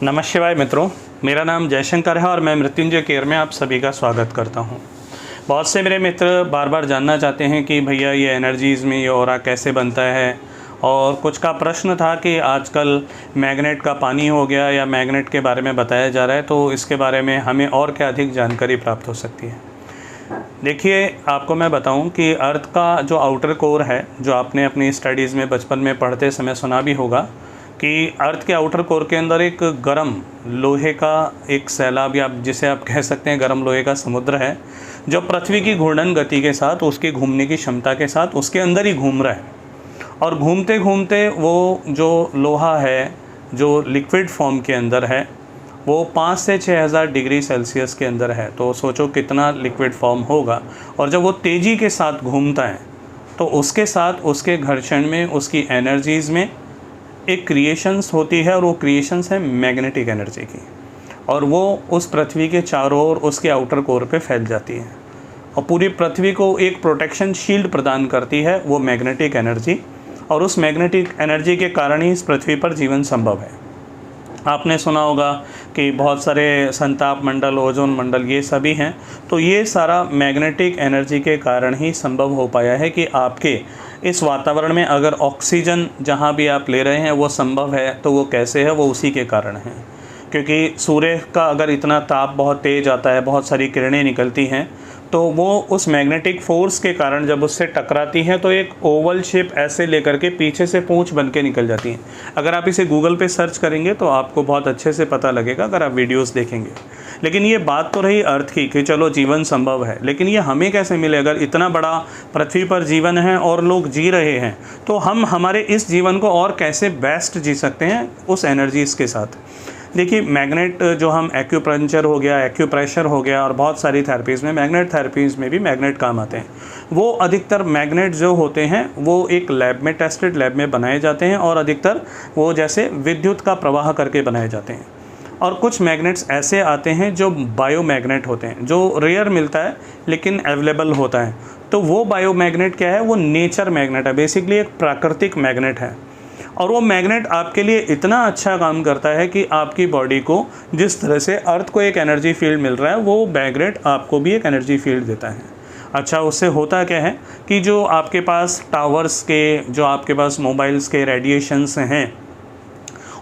नमः शिवाय मित्रों, मेरा नाम जयशंकर है और मैं मृत्युंजय केयर में आप सभी का स्वागत करता हूं। बहुत से मेरे मित्र बार बार जानना चाहते हैं कि भैया ये एनर्जीज़ में ये ऑरा कैसे बनता है, और कुछ का प्रश्न था कि आजकल मैग्नेट का पानी हो गया या मैग्नेट के बारे में बताया जा रहा है, तो इसके बारे में हमें और क्या अधिक जानकारी प्राप्त हो सकती है। देखिए, आपको मैं बताऊं कि अर्थ का जो आउटर कोर है, जो आपने अपनी स्टडीज़ में बचपन में पढ़ते समय सुना भी होगा कि अर्थ के आउटर कोर के अंदर एक गर्म लोहे का एक सैलाब, या जिसे आप कह सकते हैं गर्म लोहे का समुद्र है, जो पृथ्वी की घूर्णन गति के साथ, उसके घूमने की क्षमता के साथ उसके अंदर ही घूम रहा है। और घूमते घूमते वो जो लोहा है, जो लिक्विड फॉर्म के अंदर है, वो 5 से 6000 डिग्री सेल्सियस के अंदर है। तो सोचो कितना लिक्विड फॉर्म होगा। और जब वो तेज़ी के साथ घूमता है तो उसके साथ उसके घर्षण में, उसकी एनर्जीज़ में एक क्रिएशंस होती है, और वो क्रिएशंस है मैग्नेटिक एनर्जी की, और वो उस पृथ्वी के चारों ओर उसके आउटर कोर पे फैल जाती है और पूरी पृथ्वी को एक प्रोटेक्शन शील्ड प्रदान करती है वो मैग्नेटिक एनर्जी। और उस मैग्नेटिक एनर्जी के कारण ही इस पृथ्वी पर जीवन संभव है। आपने सुना होगा कि बहुत सारे संताप मंडल, ओजोन मंडल, ये सभी हैं, तो ये सारा मैग्नेटिक एनर्जी के कारण ही संभव हो पाया है कि आपके इस वातावरण में अगर ऑक्सीजन जहाँ भी आप ले रहे हैं वो संभव है, तो वो कैसे है, वो उसी के कारण है। क्योंकि सूर्य का अगर इतना ताप बहुत तेज़ आता है, बहुत सारी किरणें निकलती हैं, तो वो उस मैग्नेटिक फोर्स के कारण जब उससे टकराती हैं तो एक ओवल शेप ऐसे लेकर के पीछे से पूंछ बन के निकल जाती हैं। अगर आप इसे गूगल पे सर्च करेंगे तो आपको बहुत अच्छे से पता लगेगा अगर आप वीडियोस देखेंगे। लेकिन ये बात तो रही अर्थ की कि चलो जीवन संभव है, लेकिन ये हमें कैसे मिले? अगर इतना बड़ा पृथ्वी पर जीवन है और लोग जी रहे हैं, तो हम हमारे इस जीवन को और कैसे बेस्ट जी सकते हैं उस एनर्जीज़ के साथ। देखिए, मैग्नेट जो हम एक्यूपंक्चर हो गया, एक्यूप्रेशर हो गया, और बहुत सारी थेरेपीज़ में, मैग्नेट थेरेपीज़ में भी मैग्नेट काम आते हैं। वो अधिकतर मैग्नेट जो होते हैं वो एक लैब में, टेस्टेड लैब में बनाए जाते हैं, और अधिकतर वो जैसे विद्युत का प्रवाह करके बनाए जाते हैं। और कुछ मैग्नेट्स ऐसे आते हैं जो बायो मैग्नेट होते हैं, जो रेयर मिलता है लेकिन अवेलेबल होता है। तो वो बायो मैग्नेट क्या है? वो नेचर मैग्नेट है, बेसिकली एक प्राकृतिक मैग्नेट है। और वो मैग्नेट आपके लिए इतना अच्छा काम करता है कि आपकी बॉडी को, जिस तरह से अर्थ को एक एनर्जी फील्ड मिल रहा है, वो मैग्नेट आपको भी एक एनर्जी फील्ड देता है। अच्छा, उससे होता क्या है कि जो आपके पास टावर्स के, जो आपके पास मोबाइल्स के रेडिएशंस हैं,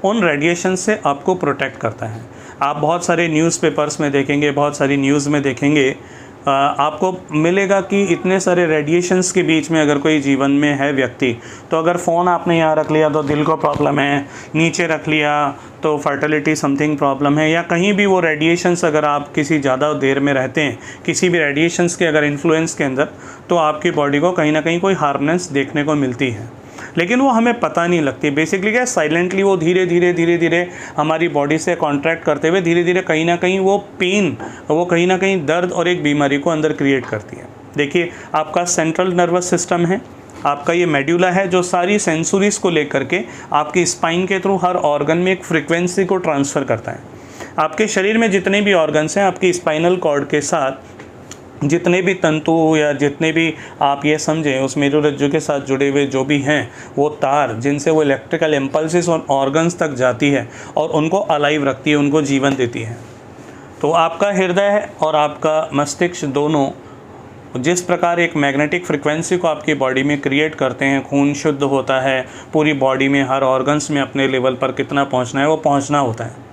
उन रेडिएशन से आपको प्रोटेक्ट करता है। आप बहुत सारे न्यूज़पेपर्स में देखेंगे, बहुत सारी न्यूज़ में देखेंगे, आपको मिलेगा कि इतने सारे रेडिएशंस के बीच में अगर कोई जीवन में है व्यक्ति, तो अगर फ़ोन आपने यहाँ रख लिया तो दिल को प्रॉब्लम है, नीचे रख लिया तो फर्टिलिटी समथिंग प्रॉब्लम है, या कहीं भी वो रेडिएशंस अगर आप किसी ज़्यादा देर में रहते हैं किसी भी रेडिएशंस के अगर इन्फ्लुएंस के अंदर, तो आपकी बॉडी को कहीं ना कहीं कोई हार्मनेस देखने को मिलती है। लेकिन वो हमें पता नहीं लगती। बेसिकली क्या, साइलेंटली वो धीरे धीरे हमारी बॉडी से कॉन्ट्रैक्ट करते हुए धीरे धीरे कहीं ना कहीं वो पेन, वो कहीं ना कहीं दर्द और एक बीमारी को अंदर क्रिएट करती है। देखिए, आपका सेंट्रल नर्वस सिस्टम है, आपका ये मेड्यूला है, जो सारी सेंसुरीज को लेकर के आपकी स्पाइन के थ्रू हर ऑर्गन में एक फ्रिक्वेंसी को ट्रांसफ़र करता है। आपके शरीर में जितने भी ऑर्गन्स हैं, आपकी स्पाइनल कॉर्ड के साथ जितने भी तंतु या जितने भी आप ये समझें उस मेरुरज्जु के साथ जुड़े हुए जो भी हैं, वो तार जिनसे वो इलेक्ट्रिकल इम्पल्सेस और ऑर्गन्स तक जाती है और उनको अलाइव रखती है, उनको जीवन देती है। तो आपका हृदय और आपका मस्तिष्क दोनों जिस प्रकार एक मैग्नेटिक फ्रिक्वेंसी को आपकी बॉडी में क्रिएट करते हैं, खून शुद्ध होता है, पूरी बॉडी में हर ऑर्गन्स में अपने लेवल पर कितना पहुँचना है वो पहुँचना होता है।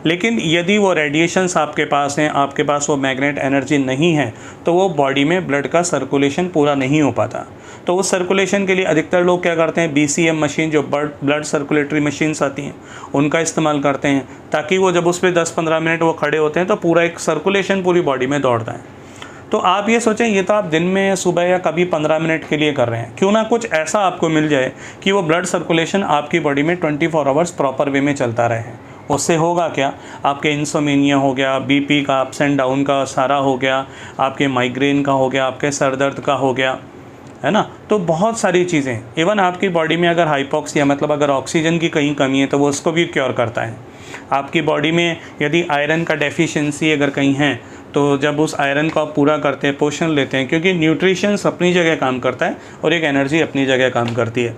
लेकिन यदि वो रेडिएशंस आपके पास हैं, आपके पास वो मैग्नेट एनर्जी नहीं है, तो वो बॉडी में ब्लड का सर्कुलेशन पूरा नहीं हो पाता। तो उस सर्कुलेशन के लिए अधिकतर लोग क्या करते हैं, BCM मशीन, जो ब्लड सर्कुलेटरी मशीन्स आती हैं, उनका इस्तेमाल करते हैं, ताकि वो जब उस पर 10-15 मिनट वो खड़े होते हैं तो पूरा एक सर्कुलेशन पूरी बॉडी में दौड़ता है। तो आप ये सोचें, ये तो आप दिन में सुबह या कभी 15 मिनट के लिए कर रहे हैं, क्यों ना कुछ ऐसा आपको मिल जाए कि वो ब्लड सर्कुलेशन आपकी बॉडी में 24 आवर्स प्रॉपर वे में चलता रहे। उससे होगा क्या, आपके इंसोमेनिया हो गया, BP का अप्स एंड डाउन का सारा हो गया, आपके माइग्रेन का हो गया, आपके सर दर्द का हो गया, है ना। तो बहुत सारी चीज़ें, इवन आपकी बॉडी में अगर हाइपोक्सिया, मतलब अगर ऑक्सीजन की कहीं कमी है, तो वो उसको भी क्योर करता है। आपकी बॉडी में यदि आयरन का डेफिशिएंसी अगर कहीं है, तो जब उस आयरन को आप पूरा करते हैं, पोषण लेते हैं, क्योंकि न्यूट्रिशंस अपनी जगह काम करता है और एक एनर्जी अपनी जगह काम करती है।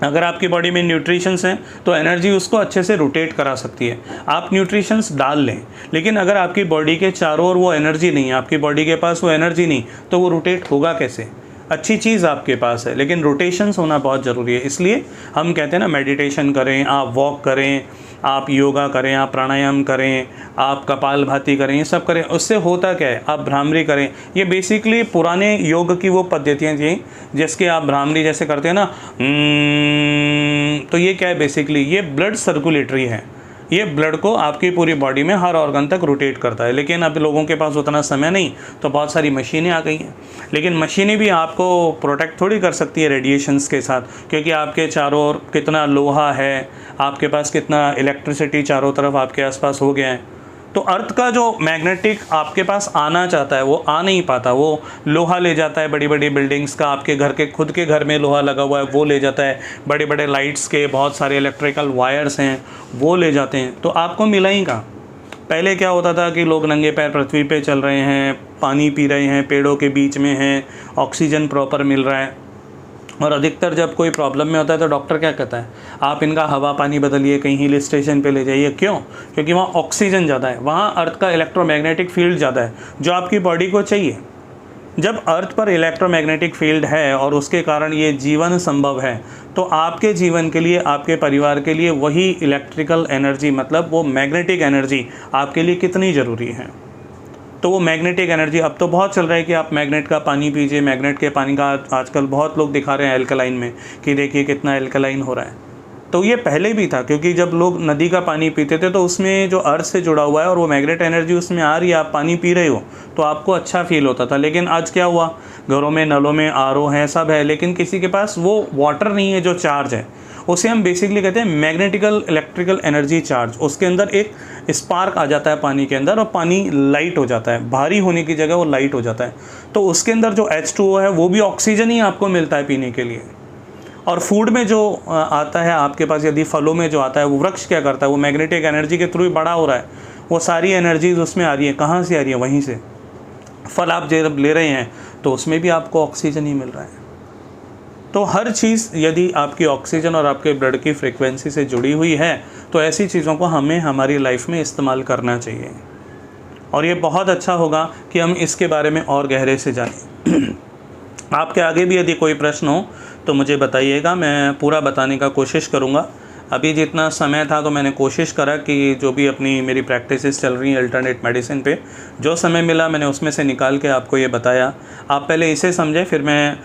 अगर आपकी बॉडी में न्यूट्रिशंस हैं तो एनर्जी उसको अच्छे से रोटेट करा सकती है। आप न्यूट्रिशंस डाल लें, लेकिन अगर आपकी बॉडी के चारों ओर वो एनर्जी नहीं है, आपकी बॉडी के पास वो एनर्जी नहीं, तो वो रोटेट होगा कैसे? अच्छी चीज़ आपके पास है लेकिन रोटेशंस होना बहुत ज़रूरी है। इसलिए हम कहते हैं ना, मेडिटेशन करें, आप वॉक करें, आप योगा करें, आप प्राणायाम करें, आप कपालभाति करें, ये सब करें। उससे होता क्या है, आप भ्रामरी करें। ये बेसिकली पुराने योग की वो पद्धतियाँ थी जिसके आप भ्रामरी जैसे करते हैं ना, तो ये क्या है बेसिकली, ये ब्लड सर्कुलेटरी है। ये ब्लड को आपकी पूरी बॉडी में हर ऑर्गन तक रोटेट करता है। लेकिन अब लोगों के पास उतना समय नहीं, तो बहुत सारी मशीनें आ गई हैं। लेकिन मशीनें भी आपको प्रोटेक्ट थोड़ी कर सकती है रेडिएशंस के साथ, क्योंकि आपके चारों ओर कितना लोहा है, आपके पास कितना इलेक्ट्रिसिटी चारों तरफ आपके आसपास हो गया है। तो अर्थ का जो मैग्नेटिक आपके पास आना चाहता है वो आ नहीं पाता। वो लोहा ले जाता है बड़ी बड़ी बिल्डिंग्स का, आपके घर के खुद के घर में लोहा लगा हुआ है वो ले जाता है, बड़े बड़े लाइट्स के बहुत सारे इलेक्ट्रिकल वायर्स हैं वो ले जाते हैं। तो आपको मिला ही कहाँ? पहले क्या होता था कि लोग नंगे पैर पृथ्वी पे चल रहे हैं, पानी पी रहे हैं, पेड़ों के बीच में हैं, ऑक्सीजन प्रॉपर मिल रहा है। और अधिकतर जब कोई प्रॉब्लम में होता है तो डॉक्टर क्या कहता है, आप इनका हवा पानी बदलिए, कहीं हिल स्टेशन पे ले जाइए। क्यों? क्योंकि वहाँ ऑक्सीजन ज़्यादा है, वहाँ अर्थ का इलेक्ट्रोमैग्नेटिक फील्ड ज़्यादा है जो आपकी बॉडी को चाहिए। जब अर्थ पर इलेक्ट्रोमैग्नेटिक फील्ड है और उसके कारण ये जीवन संभव है, तो आपके जीवन के लिए, आपके परिवार के लिए वही इलेक्ट्रिकल एनर्जी, मतलब वो मैग्नेटिक एनर्जी आपके लिए कितनी ज़रूरी है। तो वो मैग्नेटिक एनर्जी, अब तो बहुत चल रहा है कि आप मैग्नेट का पानी पीजिए। मैग्नेट के पानी का आजकल बहुत लोग दिखा रहे हैं एल्कलाइन में, कि देखिए कितना एल्कलाइन हो रहा है। तो ये पहले भी था, क्योंकि जब लोग नदी का पानी पीते थे तो उसमें जो अर्थ से जुड़ा हुआ है और वो मैग्नेट एनर्जी उसमें आ रही है, आप पानी पी रहे हो तो आपको अच्छा फील होता था। लेकिन आज क्या हुआ, घरों में नलों में आरओ हैं, सब है, लेकिन किसी के पास वो वाटर नहीं है जो चार्ज है। उसे हम बेसिकली कहते हैं मैग्नेटिकल इलेक्ट्रिकल एनर्जी चार्ज। उसके अंदर एक स्पार्क आ जाता है पानी के अंदर और पानी लाइट हो जाता है, भारी होने की जगह वो लाइट हो जाता है। तो उसके अंदर जो H2O है वो भी ऑक्सीजन ही आपको मिलता है पीने के लिए। और फूड में जो आता है आपके पास, यदि फलों में जो आता है, वो वृक्ष क्या करता है, वो मैग्नेटिक एनर्जी के थ्रू ही बड़ा हो रहा है। वो सारी एनर्जीज उसमें आ रही है, कहाँ से आ रही है? वहीं से। फल आप जब ले रहे हैं तो उसमें भी आपको ऑक्सीजन ही मिल रहा है। तो हर चीज़ यदि आपकी ऑक्सीजन और आपके ब्लड की फ्रीक्वेंसी से जुड़ी हुई है तो ऐसी चीज़ों को हमें हमारी लाइफ में इस्तेमाल करना चाहिए। और ये बहुत अच्छा होगा कि हम इसके बारे में और गहरे से जानें। आपके आगे भी यदि कोई प्रश्न हो तो मुझे बताइएगा, मैं पूरा बताने का कोशिश करूँगा। अभी जितना समय था तो मैंने कोशिश करा कि जो भी अपनी मेरी प्रैक्टिसेस चल रही हैं अल्टरनेट मेडिसिन पे, जो समय मिला मैंने उसमें से निकाल के आपको ये बताया। आप पहले इसे समझें, फिर मैं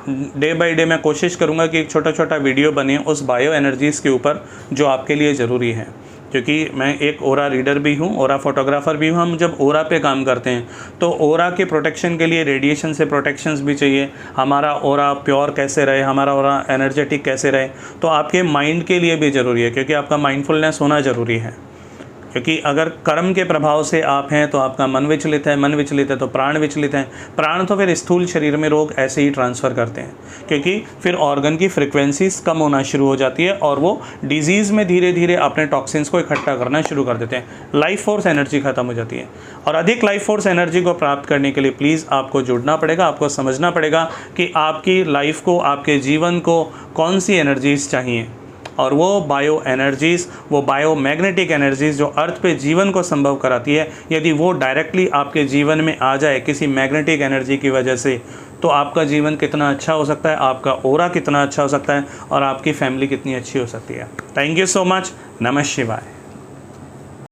डे बाय डे मैं कोशिश करूँगा कि एक छोटा छोटा वीडियो बने उस बायो एनर्जीज़ के ऊपर जो आपके लिए ज़रूरी है। क्योंकि मैं एक ओरा रीडर भी हूँ, ओरा फोटोग्राफ़र भी हूँ। हम जब ओरा पे काम करते हैं तो ओरा के प्रोटेक्शन के लिए रेडिएशन से प्रोटेक्शंस भी चाहिए। हमारा ओरा प्योर कैसे रहे, हमारा ओरा एनर्जेटिक कैसे रहे, तो आपके माइंड के लिए भी ज़रूरी है, क्योंकि आपका माइंडफुलनेस होना ज़रूरी है। क्योंकि अगर कर्म के प्रभाव से आप हैं तो आपका मन विचलित है, मन विचलित है तो प्राण विचलित हैं। प्राण तो फिर स्थूल शरीर में रोग ऐसे ही ट्रांसफ़र करते हैं, क्योंकि फिर ऑर्गन की फ्रिक्वेंसीज कम होना शुरू हो जाती है और वो डिजीज़ में धीरे धीरे अपने टॉक्सिन्स को इकट्ठा करना शुरू कर देते हैं। लाइफ फोर्स एनर्जी ख़त्म हो जाती है। और अधिक लाइफ फोर्स एनर्जी को प्राप्त करने के लिए प्लीज़ आपको जुड़ना पड़ेगा, आपको समझना पड़ेगा कि आपकी लाइफ को, आपके जीवन को कौन सी एनर्जीज़ चाहिए। और वो बायो एनर्जीज़, वो बायो मैग्नेटिक एनर्जीज़ जो अर्थ पे जीवन को संभव कराती है, यदि वो डायरेक्टली आपके जीवन में आ जाए किसी मैग्नेटिक एनर्जी की वजह से, तो आपका जीवन कितना अच्छा हो सकता है, आपका ओरा कितना अच्छा हो सकता है और आपकी फैमिली कितनी अच्छी हो सकती है। Thank you so much. नमः शिवाय।